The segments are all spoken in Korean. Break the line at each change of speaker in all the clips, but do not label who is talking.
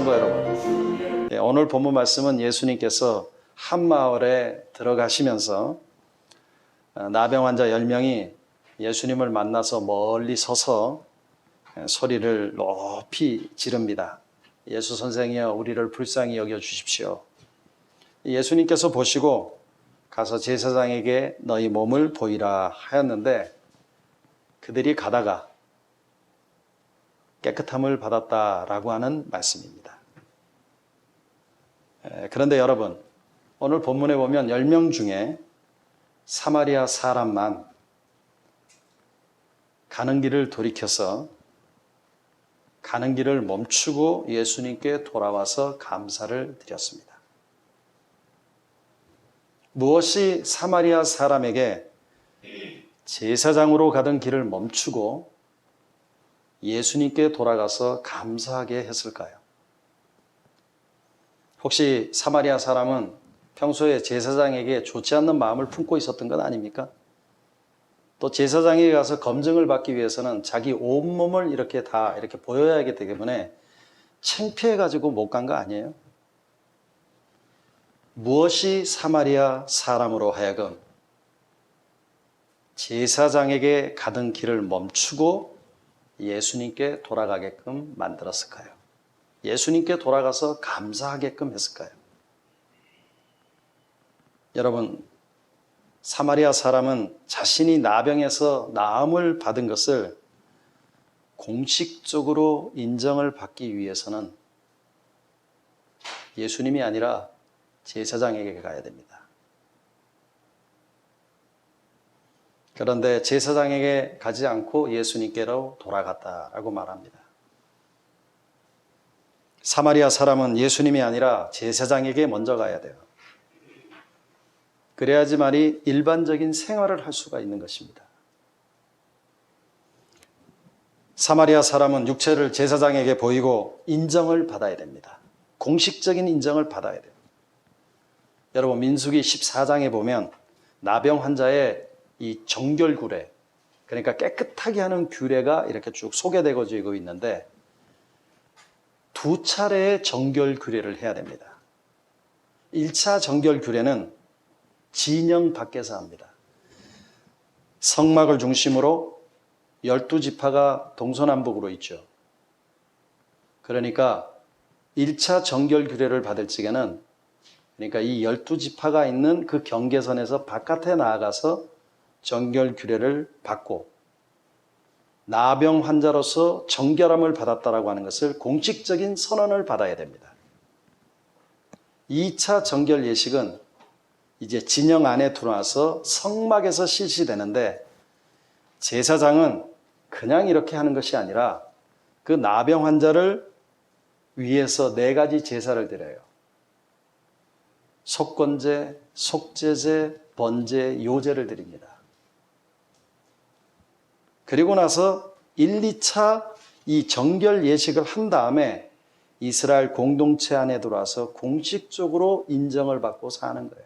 성도 여러분, 오늘 본문 말씀은 예수님께서 한 마을에 들어가시면서 나병 환자 10명이 예수님을 만나서 멀리 서서 소리를 높이 지릅니다. 예수 선생이여, 우리를 불쌍히 여겨 주십시오. 예수님께서 보시고 가서 제사장에게 너희 몸을 보이라 하였는데, 그들이 가다가 깨끗함을 받았다라고 하는 말씀입니다. 그런데 여러분, 오늘 본문에 보면 10명 중에 사마리아 사람만 가는 길을 돌이켜서 가는 길을 멈추고 예수님께 돌아와서 감사를 드렸습니다. 무엇이 사마리아 사람에게 제사장으로 가던 길을 멈추고 예수님께 돌아가서 감사하게 했을까요? 혹시 사마리아 사람은 평소에 제사장에게 좋지 않는 마음을 품고 있었던 건 아닙니까? 또 제사장에게 가서 검증을 받기 위해서는 자기 온몸을 이렇게 다 이렇게 보여야 하기 때문에 창피해가지고 못 간 거 아니에요? 무엇이 사마리아 사람으로 하여금 제사장에게 가던 길을 멈추고 예수님께 돌아가게끔 만들었을까요? 예수님께 돌아가서 감사하게끔 했을까요? 여러분, 사마리아 사람은 자신이 나병에서 나음을 받은 것을 공식적으로 인정을 받기 위해서는 예수님이 아니라 제사장에게 가야 됩니다. 그런데 제사장에게 가지 않고 예수님께로 돌아갔다라고 말합니다. 사마리아 사람은 예수님이 아니라 제사장에게 먼저 가야 돼요. 그래야지만이 일반적인 생활을 할 수가 있는 것입니다. 사마리아 사람은 육체를 제사장에게 보이고 인정을 받아야 됩니다. 공식적인 인정을 받아야 돼요. 여러분, 민수기 14장에 보면 나병 환자의 이 정결 규례, 그러니까 깨끗하게 하는 규례가 이렇게 쭉 소개되어지고 있는데, 두 차례의 정결 규례를 해야 됩니다. 1차 정결 규례는 진영 밖에서 합니다. 성막을 중심으로 12지파가 동서남북으로 있죠. 그러니까 1차 정결 규례를 받을 적에는, 그러니까 이 12지파가 있는 그 경계선에서 바깥에 나아가서 정결 규례를 받고 나병 환자로서 정결함을 받았다라고 하는 것을 공식적인 선언을 받아야 됩니다. 2차 정결 예식은 이제 진영 안에 들어와서 성막에서 실시되는데, 제사장은 그냥 이렇게 하는 것이 아니라 그 나병 환자를 위해서 4가지 제사를 드려요. 속건제, 속죄제, 번제, 요제를 드립니다. 그리고 나서 1, 2차 이 정결 예식을 한 다음에 이스라엘 공동체 안에 들어와서 공식적으로 인정을 받고 사는 거예요.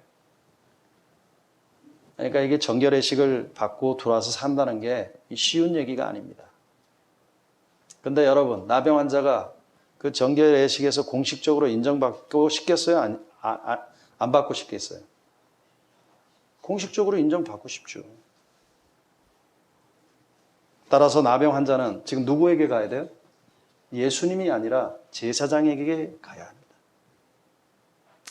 그러니까 이게 정결 예식을 받고 들어와서 산다는 게 쉬운 얘기가 아닙니다. 그런데 여러분, 나병 환자가 그 정결 예식에서 공식적으로 인정받고 싶겠어요? 안 받고 싶겠어요? 공식적으로 인정받고 싶죠. 따라서 나병 환자는 지금 누구에게 가야 돼요? 예수님이 아니라 제사장에게 가야 합니다.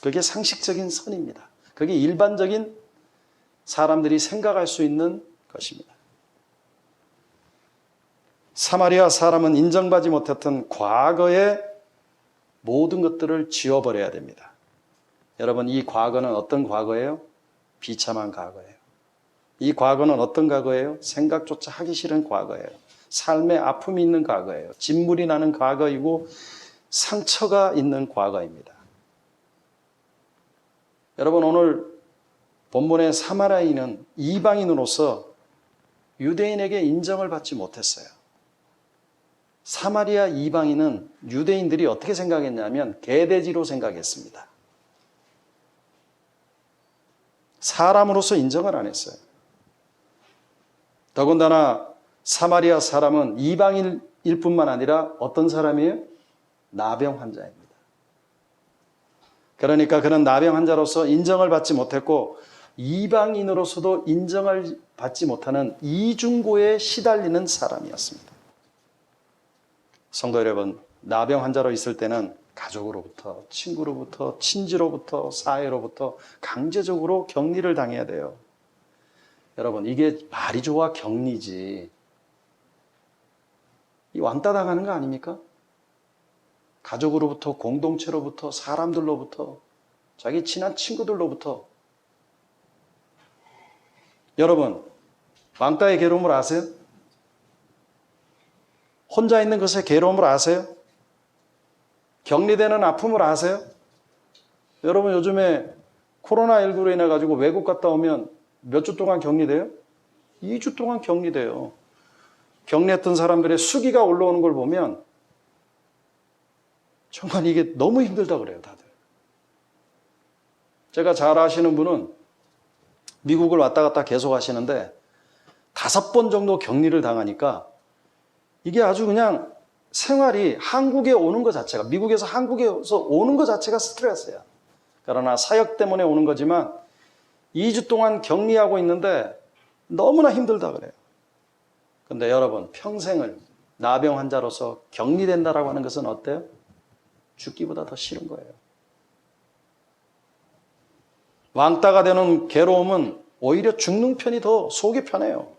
그게 상식적인 선입니다. 그게 일반적인 사람들이 생각할 수 있는 것입니다. 사마리아 사람은 인정받지 못했던 과거의 모든 것들을 지워버려야 됩니다. 여러분, 이 과거는 어떤 과거예요? 비참한 과거예요. 이 과거는 어떤 과거예요? 생각조차 하기 싫은 과거예요. 삶에 아픔이 있는 과거예요. 진물이 나는 과거이고 상처가 있는 과거입니다. 여러분, 오늘 본문의 사마리아인은 이방인으로서 유대인에게 인정을 받지 못했어요. 사마리아 이방인은 유대인들이 어떻게 생각했냐면 개돼지로 생각했습니다. 사람으로서 인정을 안 했어요. 더군다나 사마리아 사람은 이방인일 뿐만 아니라 어떤 사람이에요? 나병 환자입니다. 그러니까 그는 나병 환자로서 인정을 받지 못했고 이방인으로서도 인정을 받지 못하는 이중고에 시달리는 사람이었습니다. 성도 여러분, 나병 환자로 있을 때는 가족으로부터, 친구로부터, 친지로부터, 사회로부터 강제적으로 격리를 당해야 돼요. 여러분, 이게 말이 좋아 격리지. 이 왕따 당하는 거 아닙니까? 가족으로부터, 공동체로부터, 사람들로부터, 자기 친한 친구들로부터. 여러분, 왕따의 괴로움을 아세요? 혼자 있는 것의 괴로움을 아세요? 격리되는 아픔을 아세요? 여러분, 요즘에 코로나19로 인해 가지고 외국 갔다 오면 몇 주 동안 격리돼요? 2주 동안 격리돼요. 격리했던 사람들의 수기가 올라오는 걸 보면 정말 이게 너무 힘들다 그래요, 다들. 제가 잘 아시는 분은 미국을 왔다 갔다 계속 하시는데 5번 정도 격리를 당하니까 이게 아주 그냥 생활이 한국에 오는 것 자체가, 미국에서 한국에서 오는 것 자체가 스트레스야. 그러나 사역 때문에 오는 거지만 2주 동안 격리하고 있는데 너무나 힘들다 그래요. 근데 여러분, 평생을 나병 환자로서 격리된다라고 하는 것은 어때요? 죽기보다 더 싫은 거예요. 왕따가 되는 괴로움은 오히려 죽는 편이 더 속이 편해요.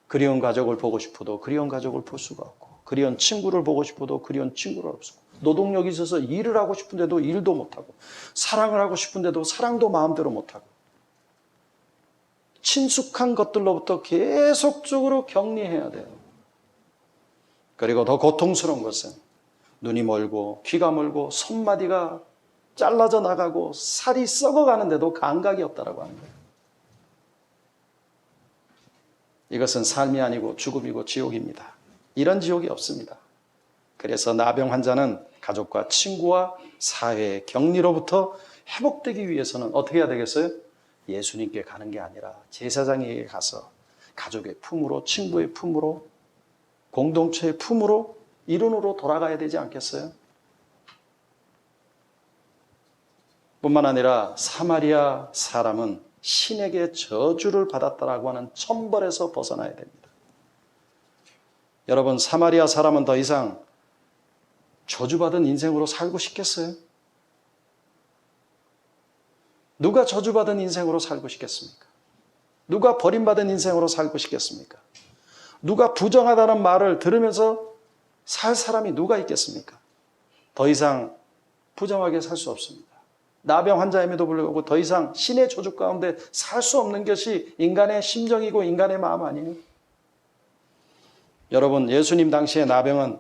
그리운 가족을 보고 싶어도 그리운 가족을 볼 수가 없고, 그리운 친구를 보고 싶어도 그리운 친구를 볼 수가 없고, 노동력이 있어서 일을 하고 싶은데도 일도 못하고, 사랑을 하고 싶은데도 사랑도 마음대로 못하고, 친숙한 것들로부터 계속적으로 격리해야 돼요. 그리고 더 고통스러운 것은 눈이 멀고 귀가 멀고 손마디가 잘라져 나가고 살이 썩어가는데도 감각이 없다라고 하는 거예요. 이것은 삶이 아니고 죽음이고 지옥입니다. 이런 지옥이 없습니다. 그래서 나병 환자는 가족과 친구와 사회의 격리로부터 회복되기 위해서는 어떻게 해야 되겠어요? 예수님께 가는 게 아니라 제사장에게 가서 가족의 품으로, 친구의 품으로, 공동체의 품으로, 일원으로 돌아가야 되지 않겠어요? 뿐만 아니라 사마리아 사람은 신에게 저주를 받았다라고 하는 천벌에서 벗어나야 됩니다. 여러분, 사마리아 사람은 더 이상 저주받은 인생으로 살고 싶겠어요? 누가 저주받은 인생으로 살고 싶겠습니까? 누가 버림받은 인생으로 살고 싶겠습니까? 누가 부정하다는 말을 들으면서 살 사람이 누가 있겠습니까? 더 이상 부정하게 살 수 없습니다. 나병 환자임에도 불구하고 더 이상 신의 저주 가운데 살 수 없는 것이 인간의 심정이고 인간의 마음 아니에요? 여러분, 예수님 당시의 나병은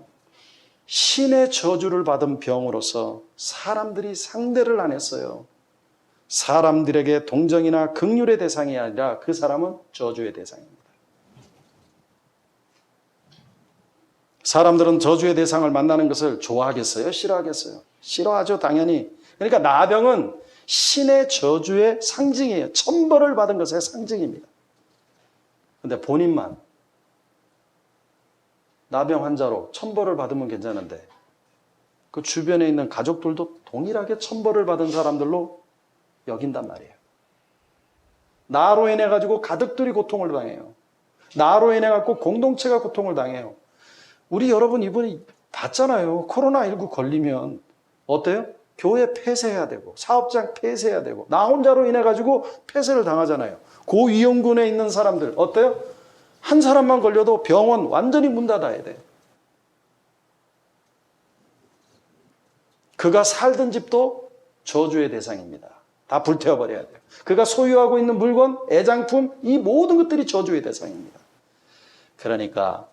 신의 저주를 받은 병으로서 사람들이 상대를 안 했어요. 사람들에게 동정이나 긍휼의 대상이 아니라 그 사람은 저주의 대상입니다. 사람들은 저주의 대상을 만나는 것을 좋아하겠어요? 싫어하겠어요? 싫어하죠, 당연히. 그러니까 나병은 신의 저주의 상징이에요. 천벌을 받은 것의 상징입니다. 그런데 본인만 나병 환자로 천벌을 받으면 괜찮은데 그 주변에 있는 가족들도 동일하게 천벌을 받은 사람들로 여긴단 말이에요. 나로 인해 가지고 가족들이 고통을 당해요. 나로 인해 갖고 공동체가 고통을 당해요. 우리 여러분 이분이 봤잖아요. 코로나19 걸리면 어때요? 교회 폐쇄해야 되고 사업장 폐쇄해야 되고 나 혼자로 인해 가지고 폐쇄를 당하잖아요. 고위험군에 있는 사람들 어때요? 한 사람만 걸려도 병원 완전히 문 닫아야 돼. 그가 살던 집도 저주의 대상입니다. 다 불태워버려야 돼요. 그가 소유하고 있는 물건, 애장품, 이 모든 것들이 저주의 대상입니다. 그러니까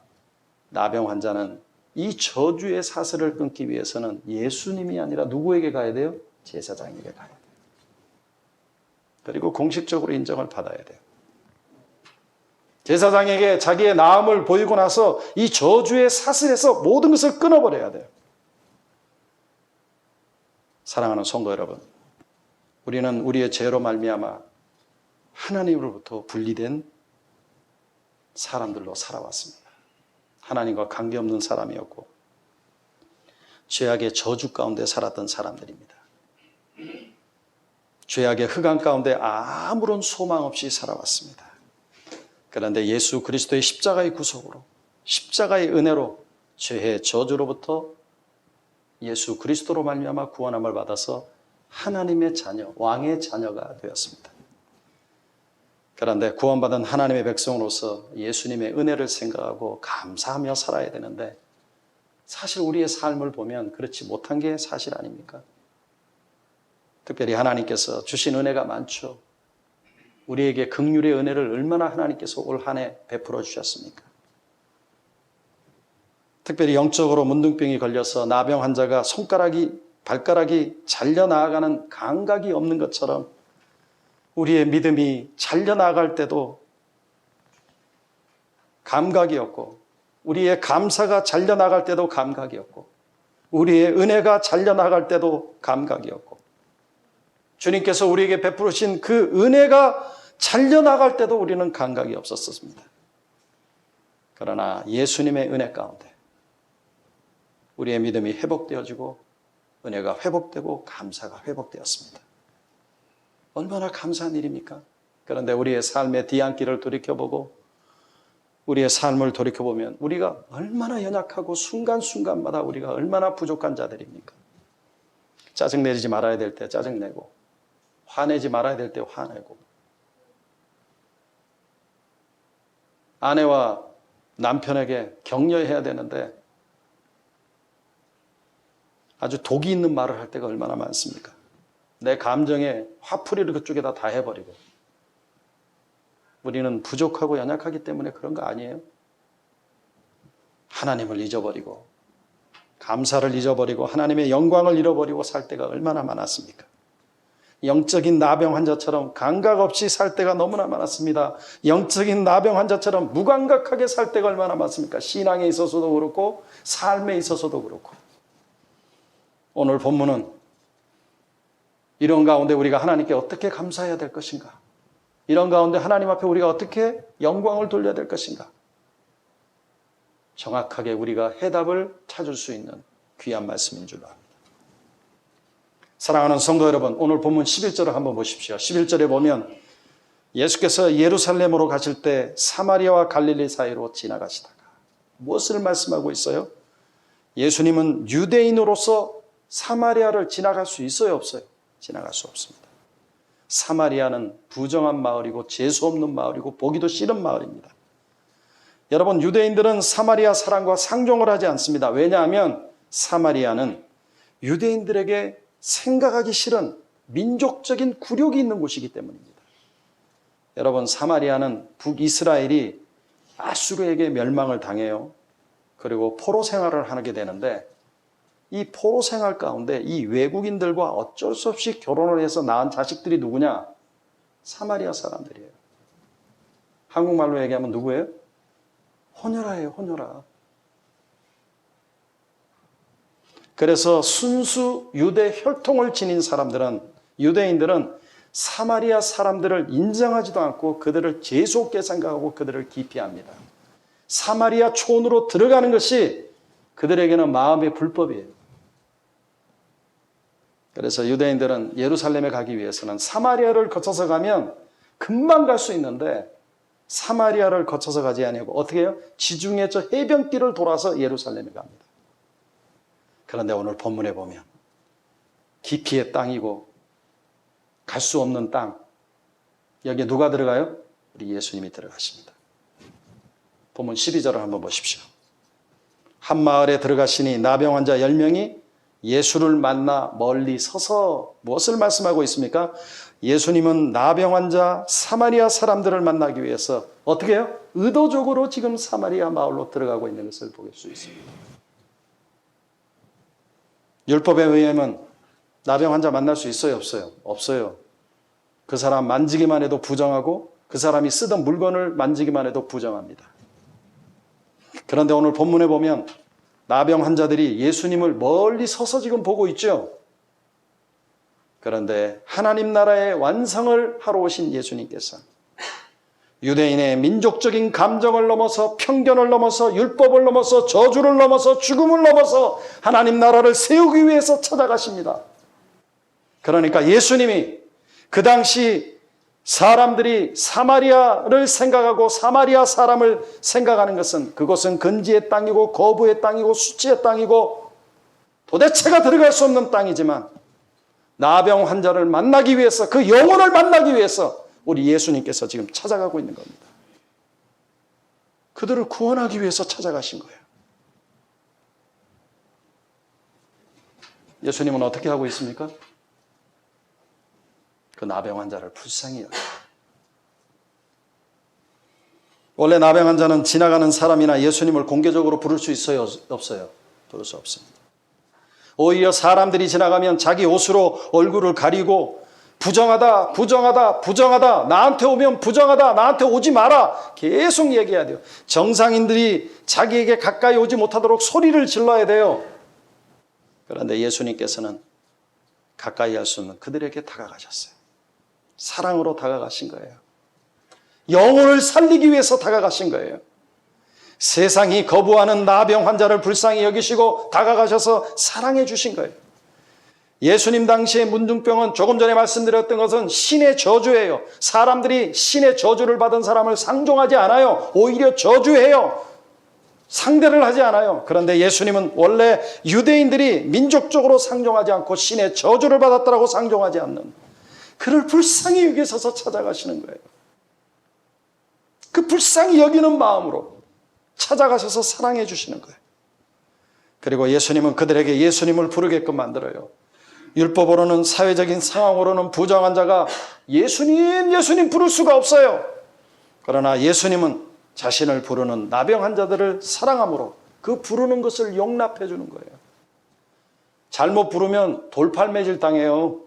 나병 환자는 이 저주의 사슬을 끊기 위해서는 예수님이 아니라 누구에게 가야 돼요? 제사장에게 가야 돼요. 그리고 공식적으로 인정을 받아야 돼요. 제사장에게 자기의 나음을 보이고 나서 이 저주의 사슬에서 모든 것을 끊어버려야 돼요. 사랑하는 성도 여러분, 우리는 우리의 죄로 말미암아 하나님으로부터 분리된 사람들로 살아왔습니다. 하나님과 관계없는 사람이었고 죄악의 저주 가운데 살았던 사람들입니다. 죄악의 흑암 가운데 아무런 소망 없이 살아왔습니다. 그런데 예수 그리스도의 십자가의 구속으로, 십자가의 은혜로 죄의 저주로부터 예수 그리스도로 말미암아 구원함을 받아서 하나님의 자녀, 왕의 자녀가 되었습니다. 그런데 구원받은 하나님의 백성으로서 예수님의 은혜를 생각하고 감사하며 살아야 되는데, 사실 우리의 삶을 보면 그렇지 못한 게 사실 아닙니까? 특별히 하나님께서 주신 은혜가 많죠. 우리에게 긍휼의 은혜를 얼마나 하나님께서 올 한 해 베풀어 주셨습니까? 특별히 영적으로 문둥병이 걸려서 나병 환자가 발가락이 잘려나가는 감각이 없는 것처럼 우리의 믿음이 잘려나갈 때도 감각이 없고, 우리의 감사가 잘려나갈 때도 감각이 없고, 우리의 은혜가 잘려나갈 때도 감각이 없고, 주님께서 우리에게 베푸신 그 은혜가 잘려나갈 때도 우리는 감각이 없었습니다. 그러나 예수님의 은혜 가운데 우리의 믿음이 회복되어지고 은혜가 회복되고 감사가 회복되었습니다. 얼마나 감사한 일입니까? 그런데 우리의 삶의 뒤안길을 돌이켜보고 우리의 삶을 돌이켜보면 우리가 얼마나 연약하고 순간순간마다 우리가 얼마나 부족한 자들입니까? 짜증내지 말아야 될 때 짜증내고, 화내지 말아야 될 때 화내고, 아내와 남편에게 격려해야 되는데 아주 독이 있는 말을 할 때가 얼마나 많습니까? 내 감정에 화풀이를 그쪽에다 다 해버리고. 우리는 부족하고 연약하기 때문에 그런 거 아니에요? 하나님을 잊어버리고 감사를 잊어버리고 하나님의 영광을 잃어버리고 살 때가 얼마나 많았습니까? 영적인 나병 환자처럼 감각 없이 살 때가 너무나 많았습니다. 영적인 나병 환자처럼 무감각하게 살 때가 얼마나 많습니까? 신앙에 있어서도 그렇고 삶에 있어서도 그렇고. 오늘 본문은 이런 가운데 우리가 하나님께 어떻게 감사해야 될 것인가? 이런 가운데 하나님 앞에 우리가 어떻게 영광을 돌려야 될 것인가? 정확하게 우리가 해답을 찾을 수 있는 귀한 말씀인 줄로 압니다. 사랑하는 성도 여러분, 오늘 본문 11절을 한번 보십시오. 11절에 보면 예수께서 예루살렘으로 가실 때 사마리아와 갈릴리 사이로 지나가시다가 무엇을 말씀하고 있어요? 예수님은 유대인으로서 사마리아를 지나갈 수 있어요, 없어요? 지나갈 수 없습니다. 사마리아는 부정한 마을이고 재수 없는 마을이고 보기도 싫은 마을입니다. 여러분, 유대인들은 사마리아 사람과 상종을 하지 않습니다. 왜냐하면 사마리아는 유대인들에게 생각하기 싫은 민족적인 굴욕이 있는 곳이기 때문입니다. 여러분, 사마리아는 북이스라엘이 아수르에게 멸망을 당해요. 그리고 포로 생활을 하게 되는데 이 포로 생활 가운데 이 외국인들과 어쩔 수 없이 결혼을 해서 낳은 자식들이 누구냐? 사마리아 사람들이에요. 한국말로 얘기하면 누구예요? 호녀라예요, 호녀라. 그래서 순수 유대 혈통을 지닌 사람들은, 유대인들은 사마리아 사람들을 인정하지도 않고 그들을 재수없게 생각하고 그들을 기피합니다. 사마리아 촌으로 들어가는 것이 그들에게는 마음의 불법이에요. 그래서 유대인들은 예루살렘에 가기 위해서는 사마리아를 거쳐서 가면 금방 갈 수 있는데 사마리아를 거쳐서 가지 아니하고 어떻게 해요? 지중해 저 해변길을 돌아서 예루살렘에 갑니다. 그런데 오늘 본문에 보면 기피의 땅이고 갈 수 없는 땅, 여기에 누가 들어가요? 우리 예수님이 들어가십니다. 본문 12절을 한번 보십시오. 한 마을에 들어가시니 나병 환자 10명이 예수를 만나 멀리 서서 무엇을 말씀하고 있습니까? 예수님은 나병 환자 사마리아 사람들을 만나기 위해서 어떻게 해요? 의도적으로 지금 사마리아 마을로 들어가고 있는 것을 볼 수 있습니다. 율법에 의하면 나병 환자 만날 수 있어요, 없어요? 없어요. 그 사람 만지기만 해도 부정하고 그 사람이 쓰던 물건을 만지기만 해도 부정합니다. 그런데 오늘 본문에 보면 나병 환자들이 예수님을 멀리 서서 지금 보고 있죠. 그런데 하나님 나라의 완성을 하러 오신 예수님께서 유대인의 민족적인 감정을 넘어서 편견을 넘어서 율법을 넘어서 저주를 넘어서 죽음을 넘어서 하나님 나라를 세우기 위해서 찾아가십니다. 그러니까 예수님이 그 당시 사람들이 사마리아를 생각하고 사마리아 사람을 생각하는 것은 그곳은 건지의 땅이고 거부의 땅이고 수치의 땅이고 도대체가 들어갈 수 없는 땅이지만 나병 환자를 만나기 위해서 그 영혼을 만나기 위해서 우리 예수님께서 지금 찾아가고 있는 겁니다. 그들을 구원하기 위해서 찾아가신 거예요. 예수님은 어떻게 하고 있습니까? 그 나병 환자를 불쌍히 여겨요. 원래 나병 환자는 지나가는 사람이나 예수님을 공개적으로 부를 수 있어요? 없어요? 부를 수 없습니다. 오히려 사람들이 지나가면 자기 옷으로 얼굴을 가리고 부정하다, 부정하다, 부정하다, 나한테 오면 부정하다, 나한테 오지 마라 계속 얘기해야 돼요. 정상인들이 자기에게 가까이 오지 못하도록 소리를 질러야 돼요. 그런데 예수님께서는 가까이 할 수 없는 그들에게 다가가셨어요. 사랑으로 다가가신 거예요. 영혼을 살리기 위해서 다가가신 거예요. 세상이 거부하는 나병 환자를 불쌍히 여기시고 다가가셔서 사랑해 주신 거예요. 예수님 당시의 문둥병은 조금 전에 말씀드렸던 것은 신의 저주예요. 사람들이 신의 저주를 받은 사람을 상종하지 않아요. 오히려 저주해요. 상대를 하지 않아요. 그런데 예수님은 원래 유대인들이 민족적으로 상종하지 않고 신의 저주를 받았다라고 상종하지 않는, 그를 불쌍히 여기셔서 찾아가시는 거예요. 그 불쌍히 여기는 마음으로 찾아가셔서 사랑해 주시는 거예요. 그리고 예수님은 그들에게 예수님을 부르게끔 만들어요. 율법으로는, 사회적인 상황으로는 부정한 자가 예수님 부를 수가 없어요. 그러나 예수님은 자신을 부르는 나병 환자들을 사랑함으로 그 부르는 것을 용납해 주는 거예요. 잘못 부르면 돌팔매질 당해요.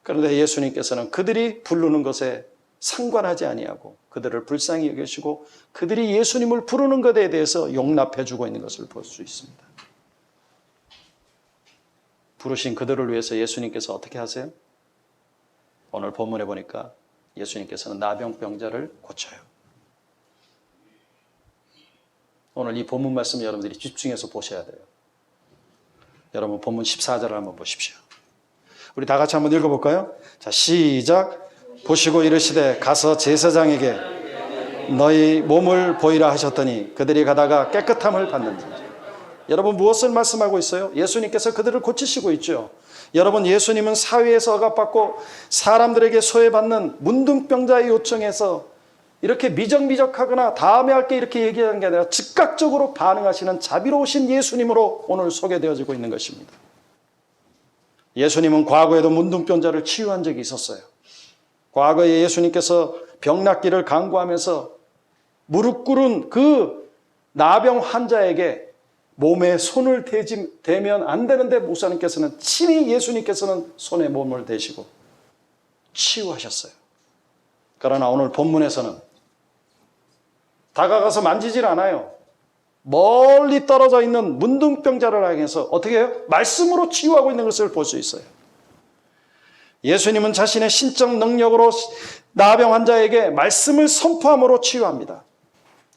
그런데 예수님께서는 그들이 부르는 것에 상관하지 아니하고 그들을 불쌍히 여기시고 그들이 예수님을 부르는 것에 대해서 용납해 주고 있는 것을 볼 수 있습니다. 부르신 그들을 위해서 예수님께서 어떻게 하세요? 오늘 본문에 보니까 예수님께서는 나병병자를 고쳐요. 오늘 이 본문 말씀 여러분들이 집중해서 보셔야 돼요. 여러분 본문 14절을 한번 보십시오. 우리 다 같이 한번 읽어볼까요? 자, 시작. 보시고 이르시되 가서 제사장에게 너희 몸을 보이라 하셨더니 그들이 가다가 깨끗함을 받는지. 여러분 무엇을 말씀하고 있어요? 예수님께서 그들을 고치시고 있죠. 여러분 예수님은 사회에서 억압받고 사람들에게 소외받는 문둥병자의 요청에서 이렇게 미적미적하거나 다음에 할게 이렇게 얘기하는 게 아니라 즉각적으로 반응하시는 자비로우신 예수님으로 오늘 소개되어지고 있는 것입니다. 예수님은 과거에도 문둥병자를 치유한 적이 있었어요. 과거에 예수님께서 병낫기를 강구하면서 무릎 꿇은 그 나병 환자에게 몸에 손을 대면 안 되는데 목사님께서는 친히 예수님께서는 손에 몸을 대시고 치유하셨어요. 그러나 오늘 본문에서는 다가가서 만지질 않아요. 멀리 떨어져 있는 문둥병자를 향해서 어떻게 해요? 말씀으로 치유하고 있는 것을 볼 수 있어요. 예수님은 자신의 신적 능력으로 나병 환자에게 말씀을 선포함으로 치유합니다.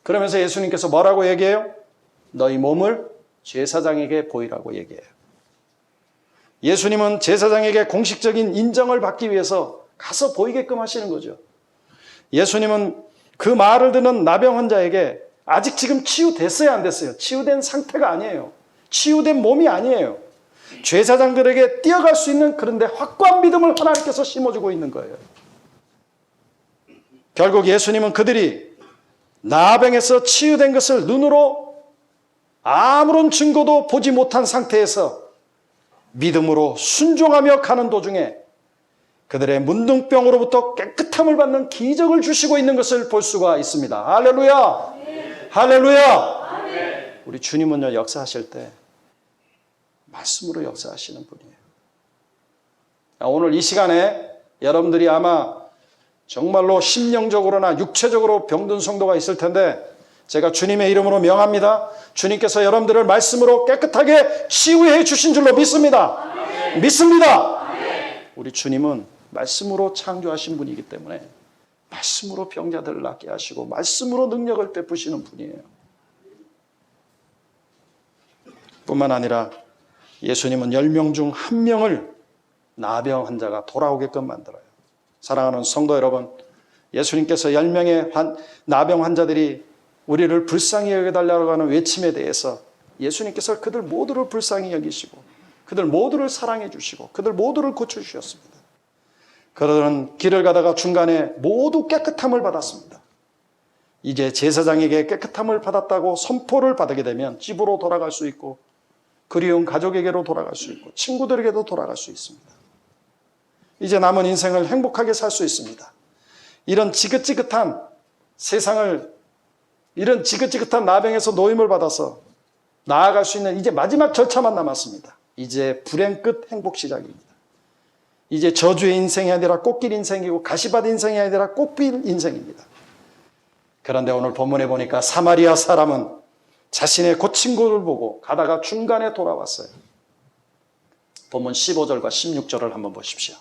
그러면서 예수님께서 뭐라고 얘기해요? 너희 몸을 제사장에게 보이라고 얘기해요. 예수님은 제사장에게 공식적인 인정을 받기 위해서 가서 보이게끔 하시는 거죠. 예수님은 그 말을 듣는 나병 환자에게 아직 지금 치유됐어요, 안 됐어요? 치유된 상태가 아니에요. 치유된 몸이 아니에요. 제사장들에게 뛰어갈 수 있는, 그런데 확고한 믿음을 하나님께서 심어주고 있는 거예요. 결국 예수님은 그들이 나병에서 치유된 것을 눈으로 아무런 증거도 보지 못한 상태에서 믿음으로 순종하며 가는 도중에 그들의 문둥병으로부터 깨끗함을 받는 기적을 주시고 있는 것을 볼 수가 있습니다. 할렐루야! 네. 할렐루야! 네. 우리 주님은요, 역사하실 때 말씀으로 역사하시는 분이에요. 오늘 이 시간에 여러분들이 아마 정말로 심령적으로나 육체적으로 병든 성도가 있을 텐데 제가 주님의 이름으로 명합니다. 주님께서 여러분들을 말씀으로 깨끗하게 치유해 주신 줄로 믿습니다. 아멘. 믿습니다. 아멘. 우리 주님은 말씀으로 창조하신 분이기 때문에 말씀으로 병자들을 낫게 하시고 말씀으로 능력을 베푸시는 분이에요. 뿐만 아니라 예수님은 10명 중 1명을 나병 환자가 돌아오게끔 만들어요. 사랑하는 성도 여러분, 예수님께서 10명의 나병 환자들이 우리를 불쌍히 여겨달라고 하는 외침에 대해서 예수님께서 그들 모두를 불쌍히 여기시고 그들 모두를 사랑해 주시고 그들 모두를 고쳐주셨습니다. 그들은 길을 가다가 중간에 모두 깨끗함을 받았습니다. 이제 제사장에게 깨끗함을 받았다고 선포를 받게 되면 집으로 돌아갈 수 있고 그리운 가족에게로 돌아갈 수 있고 친구들에게도 돌아갈 수 있습니다. 이제 남은 인생을 행복하게 살 수 있습니다. 이런 지긋지긋한 세상을, 이런 지긋지긋한 나병에서 노임을 받아서 나아갈 수 있는 이제 마지막 절차만 남았습니다. 이제 불행 끝 행복 시작입니다. 이제 저주의 인생이 아니라 꽃길 인생이고 가시밭 인생이 아니라 꽃필 인생입니다. 그런데 오늘 본문에 보니까 사마리아 사람은 자신의 고친구를 보고 가다가 중간에 돌아왔어요. 본문 15절과 16절을 한번 보십시오.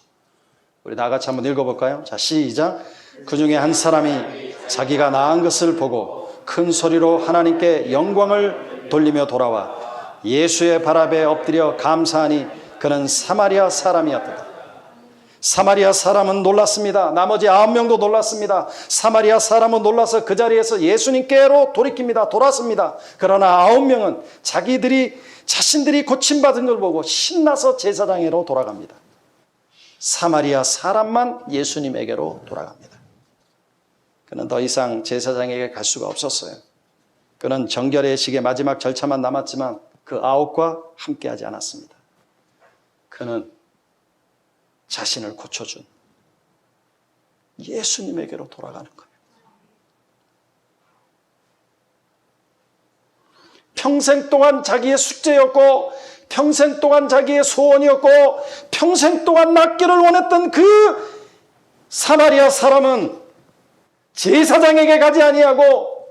우리 다 같이 한번 읽어볼까요? 자, 시작. 그 중에 한 사람이 자기가 나은 것을 보고 큰 소리로 하나님께 영광을 돌리며 돌아와 예수의 발 앞에 엎드려 감사하니 그는 사마리아 사람이었다. 사마리아 사람은 놀랐습니다. 나머지 9명도 놀랐습니다. 사마리아 사람은 놀라서 그 자리에서 예수님께로 돌이킵니다. 돌았습니다. 그러나 9명은 자신들이 고침받은 걸 보고 신나서 제사장에로 돌아갑니다. 사마리아 사람만 예수님에게로 돌아갑니다. 그는 더 이상 제사장에게 갈 수가 없었어요. 그는 정결의 식의 마지막 절차만 남았지만 그 9과 함께하지 않았습니다. 그는 자신을 고쳐준 예수님에게로 돌아가는 거예요. 평생 동안 자기의 숙제였고 평생 동안 자기의 소원이었고 평생 동안 낫기를 원했던 그 사마리아 사람은 제사장에게 가지 아니하고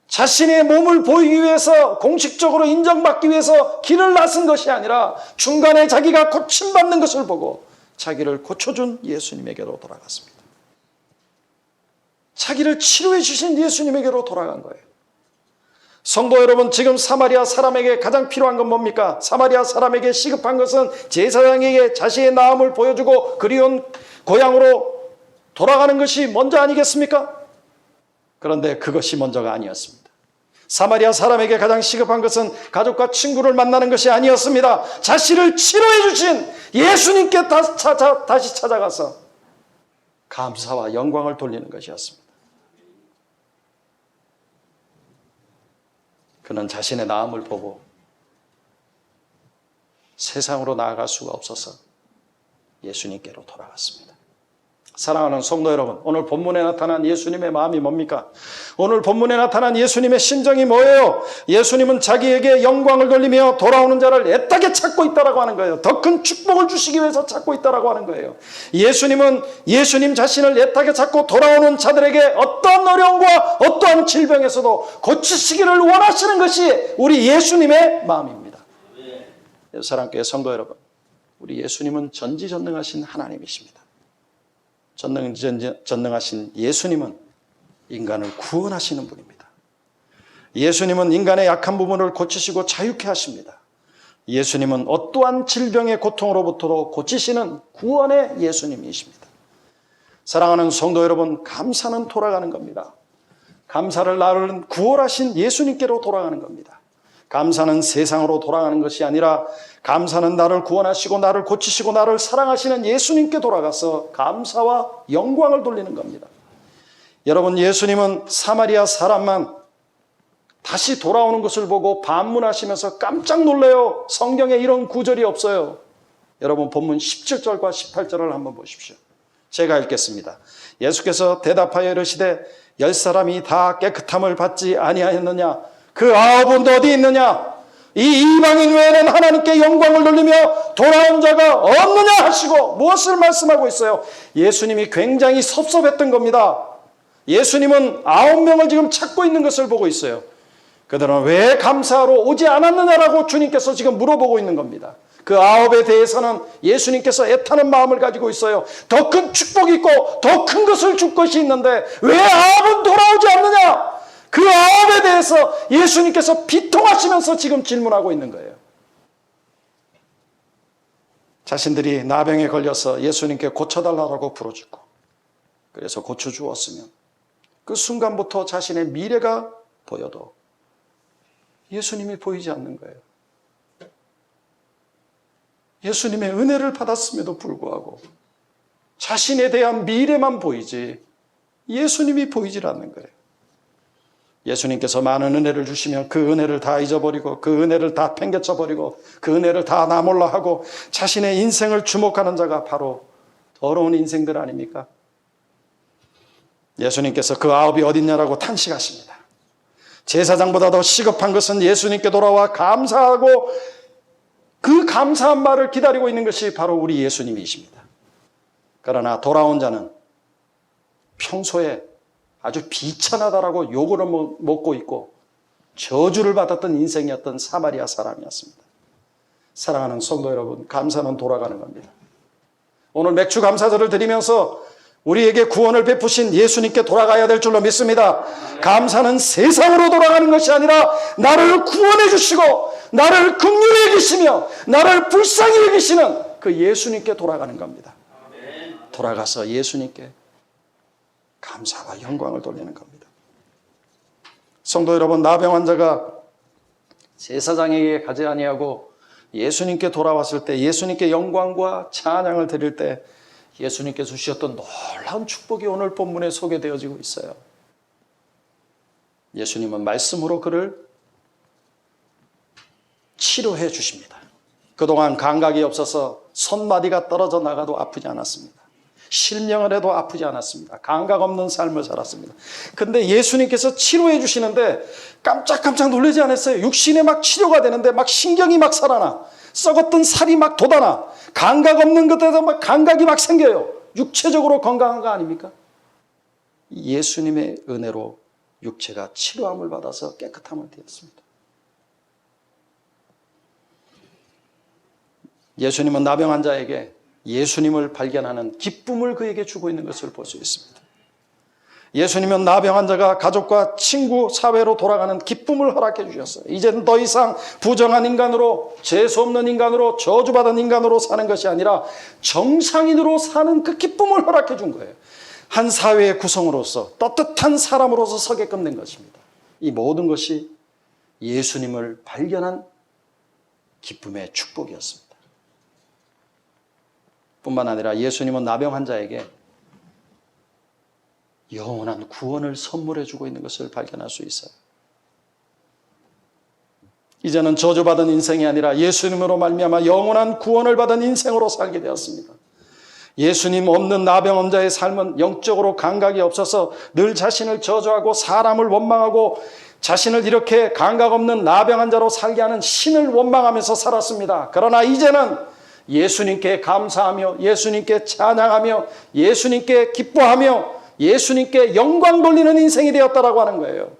자신의 몸을 보이기 위해서 공식적으로 인정받기 위해서 길을 나선 것이 아니라 중간에 자기가 고침받는 것을 보고 자기를 고쳐준 예수님에게로 돌아갔습니다. 자기를 치료해 주신 예수님에게로 돌아간 거예요. 성도 여러분, 지금 사마리아 사람에게 가장 필요한 건 뭡니까? 사마리아 사람에게 시급한 것은 제사장에게 자신의 나음을 보여주고 그리운 고향으로 돌아가는 것이 먼저 아니겠습니까? 그런데 그것이 먼저가 아니었습니다. 사마리아 사람에게 가장 시급한 것은 가족과 친구를 만나는 것이 아니었습니다. 자신을 치료해 주신 예수님께 다시 찾아가서 감사와 영광을 돌리는 것이었습니다. 그는 자신의 나음을 보고 세상으로 나아갈 수가 없어서 예수님께로 돌아갔습니다. 사랑하는 성도 여러분, 오늘 본문에 나타난 예수님의 마음이 뭡니까? 오늘 본문에 나타난 예수님의 심정이 뭐예요? 예수님은 자기에게 영광을 돌리며 돌아오는 자를 애타게 찾고 있다라고 하는 거예요. 더 큰 축복을 주시기 위해서 찾고 있다라고 하는 거예요. 예수님은 예수님 자신을 애타게 찾고 돌아오는 자들에게 어떠한 어려움과 어떠한 질병에서도 고치시기를 원하시는 것이 우리 예수님의 마음입니다. 사랑교회 성도 여러분, 우리 예수님은 전지전능하신 하나님이십니다. 전능하신 예수님은 인간을 구원하시는 분입니다. 예수님은 인간의 약한 부분을 고치시고 자유케 하십니다. 예수님은 어떠한 질병의 고통으로부터도 고치시는 구원의 예수님이십니다. 사랑하는 성도 여러분, 감사는 돌아가는 겁니다. 감사를 나를 구원하신 예수님께로 돌아가는 겁니다. 감사는 세상으로 돌아가는 것이 아니라 감사는 나를 구원하시고 나를 고치시고 나를 사랑하시는 예수님께 돌아가서 감사와 영광을 돌리는 겁니다. 여러분, 예수님은 사마리아 사람만 다시 돌아오는 것을 보고 반문하시면서 깜짝 놀래요. 성경에 이런 구절이 없어요. 여러분, 본문 17절과 18절을 한번 보십시오. 제가 읽겠습니다. 예수께서 대답하여 이르시되 10사람이 다 깨끗함을 받지 아니하였느냐? 그 9은 어디 있느냐? 이 이방인 외에는 하나님께 영광을 돌리며 돌아온 자가 없느냐 하시고 무엇을 말씀하고 있어요? 예수님이 굉장히 섭섭했던 겁니다. 예수님은 9명을 지금 찾고 있는 것을 보고 있어요. 그들은 왜 감사하러 오지 않았느냐라고 주님께서 지금 물어보고 있는 겁니다. 그 9에 대해서는 예수님께서 애타는 마음을 가지고 있어요. 더 큰 축복이 있고 더 큰 것을 줄 것이 있는데 왜 9은 돌아오지 않느냐? 그 9에 대해서 예수님께서 비통하시면서 지금 질문하고 있는 거예요. 자신들이 나병에 걸려서 예수님께 고쳐달라고 부르짖고 그래서 고쳐주었으면 그 순간부터 자신의 미래가 보여도 예수님이 보이지 않는 거예요. 예수님의 은혜를 받았음에도 불구하고 자신에 대한 미래만 보이지 예수님이 보이질 않는 거예요. 예수님께서 많은 은혜를 주시면 그 은혜를 다 잊어버리고 그 은혜를 다 팽개쳐버리고 그 은혜를 다 나몰라 하고 자신의 인생을 주목하는 자가 바로 더러운 인생들 아닙니까? 예수님께서 그 아홉이 어딨냐라고 탄식하십니다. 제사장보다 더 시급한 것은 예수님께 돌아와 감사하고 그 감사한 말을 기다리고 있는 것이 바로 우리 예수님이십니다. 그러나 돌아온 자는 평소에 아주 비천하다라고 욕을 먹고 있고 저주를 받았던 인생이었던 사마리아 사람이었습니다. 사랑하는 성도 여러분, 감사는 돌아가는 겁니다. 오늘 맥주 감사절을 드리면서 우리에게 구원을 베푸신 예수님께 돌아가야 될 줄로 믿습니다. 감사는 세상으로 돌아가는 것이 아니라 나를 구원해 주시고 나를 긍휼히 여기시며 나를 불쌍히 여기시는 그 예수님께 돌아가는 겁니다. 돌아가서 예수님께 감사와 영광을 돌리는 겁니다. 성도 여러분, 나병 환자가 제사장에게 가지 아니하고 예수님께 돌아왔을 때 예수님께 영광과 찬양을 드릴 때 예수님께 주셨던 놀라운 축복이 오늘 본문에 소개되어지고 있어요. 예수님은 말씀으로 그를 치료해 주십니다. 그동안 감각이 없어서 손마디가 떨어져 나가도 아프지 않았습니다. 실명을 해도 아프지 않았습니다. 감각 없는 삶을 살았습니다. 근데 예수님께서 치료해 주시는데 깜짝깜짝 놀라지 않았어요. 육신에 막 치료가 되는데 막 신경이 막 살아나. 썩었던 살이 막 돋아나. 감각 없는 것에서 막 감각이 막 생겨요. 육체적으로 건강한 거 아닙니까? 예수님의 은혜로 육체가 치료함을 받아서 깨끗함을 되었습니다. 예수님은 나병 환자에게 예수님을 발견하는 기쁨을 그에게 주고 있는 것을 볼 수 있습니다. 예수님은 나병 환자가 가족과 친구, 사회로 돌아가는 기쁨을 허락해 주셨어요. 이제는 더 이상 부정한 인간으로, 재수 없는 인간으로, 저주받은 인간으로 사는 것이 아니라 정상인으로 사는 그 기쁨을 허락해 준 거예요. 한 사회의 구성으로서 떳떳한 사람으로서 서게끔 된 것입니다. 이 모든 것이 예수님을 발견한 기쁨의 축복이었습니다. 뿐만 아니라 예수님은 나병 환자에게 영원한 구원을 선물해 주고 있는 것을 발견할 수 있어요. 이제는 저주받은 인생이 아니라 예수님으로 말미암아 영원한 구원을 받은 인생으로 살게 되었습니다. 예수님 없는 나병 환자의 삶은 영적으로 감각이 없어서 늘 자신을 저주하고 사람을 원망하고 자신을 이렇게 감각 없는 나병 환자로 살게 하는 신을 원망하면서 살았습니다. 그러나 이제는 예수님께 감사하며 예수님께 찬양하며 예수님께 기뻐하며 예수님께 영광 돌리는 인생이 되었다라고 하는 거예요.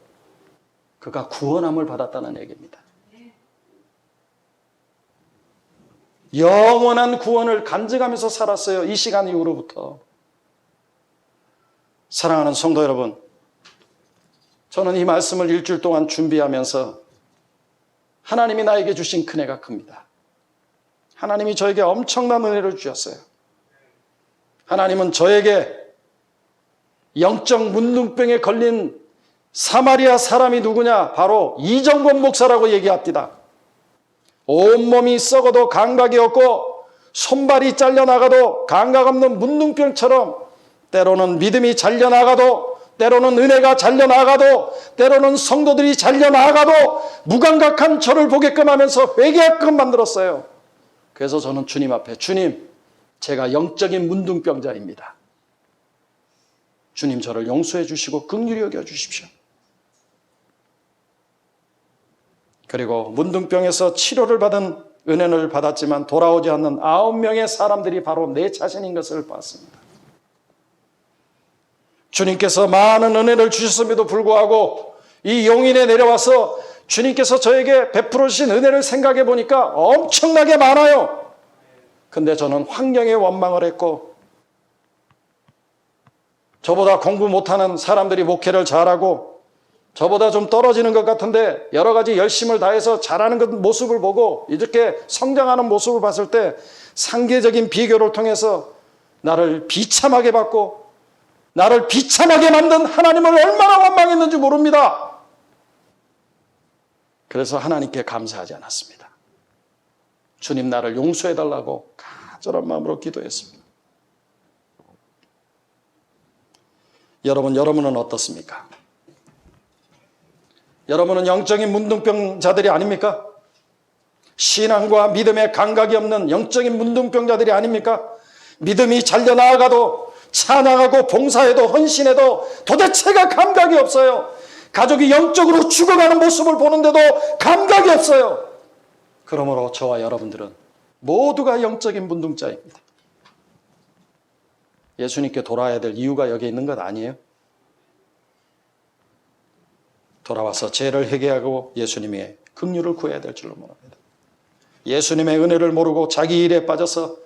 그가 구원함을 받았다는 얘기입니다. 영원한 구원을 간증하면서 살았어요. 이 시간 이후로부터. 사랑하는 성도 여러분, 저는 이 말씀을 일주일 동안 준비하면서 하나님이 나에게 주신 큰애가 큽니다. 하나님이 저에게 엄청난 은혜를 주셨어요. 하나님은 저에게 영적 문둥병에 걸린 사마리아 사람이 누구냐? 바로 이정권 목사라고 얘기합니다. 온몸이 썩어도 감각이 없고 손발이 잘려나가도 감각 없는 문둥병처럼 때로는 믿음이 잘려나가도 때로는 은혜가 잘려나가도 때로는 성도들이 잘려나가도 무감각한 저를 보게끔 하면서 회개하게끔 만들었어요. 그래서 저는 주님 앞에 주님, 제가 영적인 문둥병자입니다. 주님 저를 용서해 주시고 긍휼히 여겨 주십시오. 그리고 문둥병에서 치료를 받은 은혜를 받았지만 돌아오지 않는 9명의 사람들이 바로 내 자신인 것을 봤습니다. 주님께서 많은 은혜를 주셨음에도 불구하고 이 용인에 내려와서 주님께서 저에게 베풀어 주신 은혜를 생각해 보니까 엄청나게 많아요. 근데 저는 환경에 원망을 했고 저보다 공부 못하는 사람들이 목회를 잘하고 저보다 좀 떨어지는 것 같은데 여러 가지 열심을 다해서 잘하는 것 모습을 보고 이렇게 성장하는 모습을 봤을 때 상계적인 비교를 통해서 나를 비참하게 받고 나를 비참하게 만든 하나님을 얼마나 원망했는지 모릅니다. 그래서 하나님께 감사하지 않았습니다. 주님 나를 용서해달라고 간절한 마음으로 기도했습니다. 여러분은 어떻습니까? 여러분은 영적인 문둥병자들이 아닙니까? 신앙과 믿음의 감각이 없는 영적인 문둥병자들이 아닙니까? 믿음이 잘려나가도 찬양하고 봉사해도 헌신해도 도대체가 감각이 없어요. 가족이 영적으로 죽어가는 모습을 보는데도 감각이 없어요. 그러므로 저와 여러분들은 모두가 영적인 문둥자입니다. 예수님께 돌아와야 될 이유가 여기 있는 것 아니에요? 돌아와서 죄를 회개하고 예수님의 긍휼을 구해야 될 줄로 모릅니다. 예수님의 은혜를 모르고 자기 일에 빠져서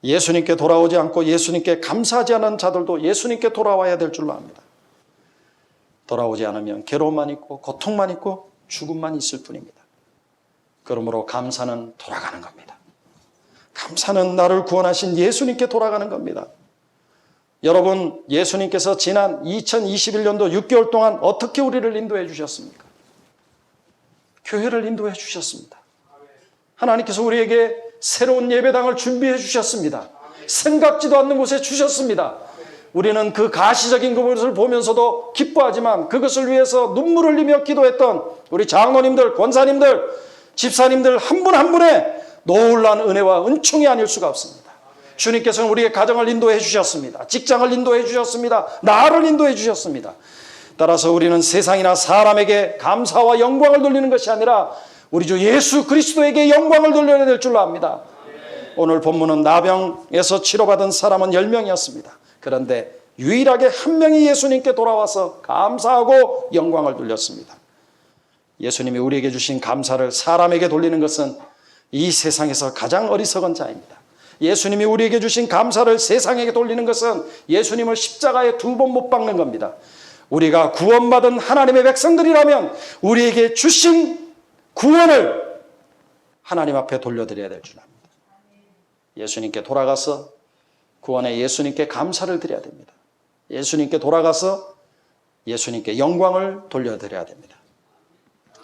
예수님께 돌아오지 않고 예수님께 감사하지 않은 자들도 예수님께 돌아와야 될 줄로 압니다. 돌아오지 않으면 괴로움만 있고 고통만 있고 죽음만 있을 뿐입니다. 그러므로 감사는 돌아가는 겁니다. 감사는 나를 구원하신 예수님께 돌아가는 겁니다. 여러분, 예수님께서 지난 2021년도 6개월 동안 어떻게 우리를 인도해 주셨습니까? 교회를 인도해 주셨습니다. 하나님께서 우리에게 새로운 예배당을 준비해 주셨습니다. 생각지도 않는 곳에 주셨습니다. 우리는 그 가시적인 것을 보면서도 기뻐하지만 그것을 위해서 눈물을 흘리며 기도했던 우리 장로님들, 권사님들, 집사님들 한 분 한 분의 놀라운 은혜와 은총이 아닐 수가 없습니다. 주님께서는 우리의 가정을 인도해 주셨습니다. 직장을 인도해 주셨습니다. 나를 인도해 주셨습니다. 따라서 우리는 세상이나 사람에게 감사와 영광을 돌리는 것이 아니라 우리 주 예수 그리스도에게 영광을 돌려야 될 줄로 압니다. 오늘 본문은 나병에서 치료받은 사람은 10명이었습니다. 그런데 유일하게 한 명이 예수님께 돌아와서 감사하고 영광을 돌렸습니다. 예수님이 우리에게 주신 감사를 사람에게 돌리는 것은 이 세상에서 가장 어리석은 자입니다. 예수님이 우리에게 주신 감사를 세상에게 돌리는 것은 예수님을 십자가에 2번 못 박는 겁니다. 우리가 구원받은 하나님의 백성들이라면 우리에게 주신 구원을 하나님 앞에 돌려드려야 될 줄 압니다. 예수님께 돌아가서 구원의 예수님께 감사를 드려야 됩니다. 예수님께 돌아가서 예수님께 영광을 돌려드려야 됩니다.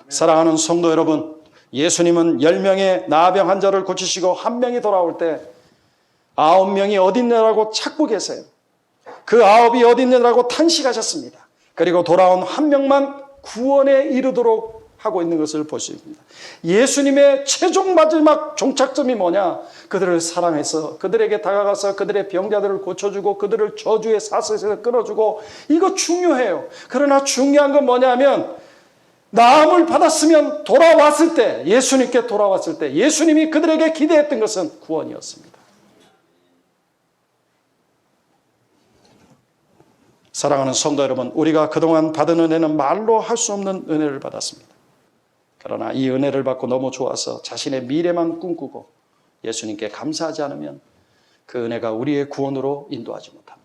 사랑하는 성도 여러분, 예수님은 10명의 나병 환자를 고치시고 1명이 돌아올 때 9명이 어딨냐라고 찾고 계세요. 그 9이 어딨냐라고 탄식하셨습니다. 그리고 돌아온 1명만 구원에 이르도록 하고 있는 것을 볼 수 있습니다. 예수님의 최종 마지막 종착점이 뭐냐? 그들을 사랑해서 그들에게 다가가서 그들의 병자들을 고쳐주고 그들을 저주의 사슬에서 끊어주고, 이거 중요해요. 그러나 중요한 건 뭐냐면 나음을 받았으면 돌아왔을 때, 예수님께 돌아왔을 때 예수님이 그들에게 기대했던 것은 구원이었습니다. 사랑하는 성도 여러분, 우리가 그동안 받은 은혜는 말로 할 수 없는 은혜를 받았습니다. 그러나 이 은혜를 받고 너무 좋아서 자신의 미래만 꿈꾸고 예수님께 감사하지 않으면 그 은혜가 우리의 구원으로 인도하지 못합니다.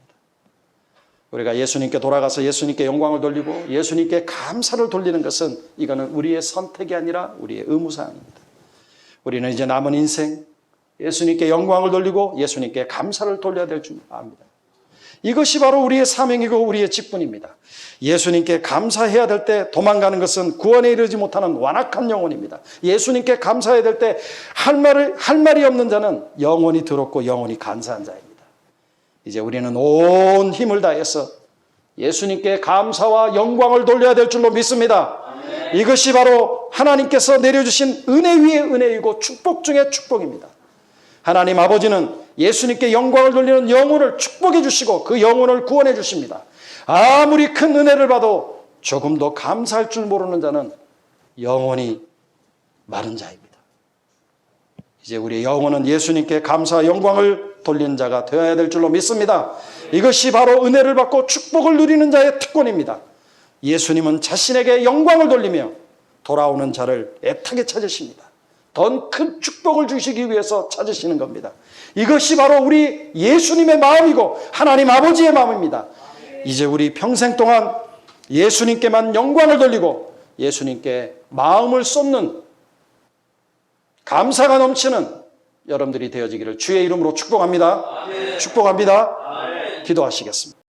우리가 예수님께 돌아가서 예수님께 영광을 돌리고 예수님께 감사를 돌리는 것은 이거는 우리의 선택이 아니라 우리의 의무사항입니다. 우리는 이제 남은 인생 예수님께 영광을 돌리고 예수님께 감사를 돌려야 될 줄 압니다. 이것이 바로 우리의 사명이고 우리의 직분입니다. 예수님께 감사해야 될 때 도망가는 것은 구원에 이르지 못하는 완악한 영혼입니다. 예수님께 감사해야 될 때 할 말이 없는 자는 영원히 더럽고 영원히 간사한 자입니다. 이제 우리는 온 힘을 다해서 예수님께 감사와 영광을 돌려야 될 줄로 믿습니다. 아멘. 이것이 바로 하나님께서 내려주신 은혜 위의 은혜이고 축복 중의 축복입니다. 하나님 아버지는 예수님께 영광을 돌리는 영혼을 축복해 주시고 그 영혼을 구원해 주십니다. 아무리 큰 은혜를 받아도 조금도 감사할 줄 모르는 자는 영원히 마른 자입니다. 이제 우리의 영혼은 예수님께 감사와 영광을 돌리는 자가 되어야 될 줄로 믿습니다. 이것이 바로 은혜를 받고 축복을 누리는 자의 특권입니다. 예수님은 자신에게 영광을 돌리며 돌아오는 자를 애타게 찾으십니다. 더 큰 축복을 주시기 위해서 찾으시는 겁니다. 이것이 바로 우리 예수님의 마음이고 하나님 아버지의 마음입니다. 이제 우리 평생 동안 예수님께만 영광을 돌리고 예수님께 마음을 쏟는 감사가 넘치는 여러분들이 되어지기를 주의 이름으로 축복합니다. 축복합니다. 기도하시겠습니다.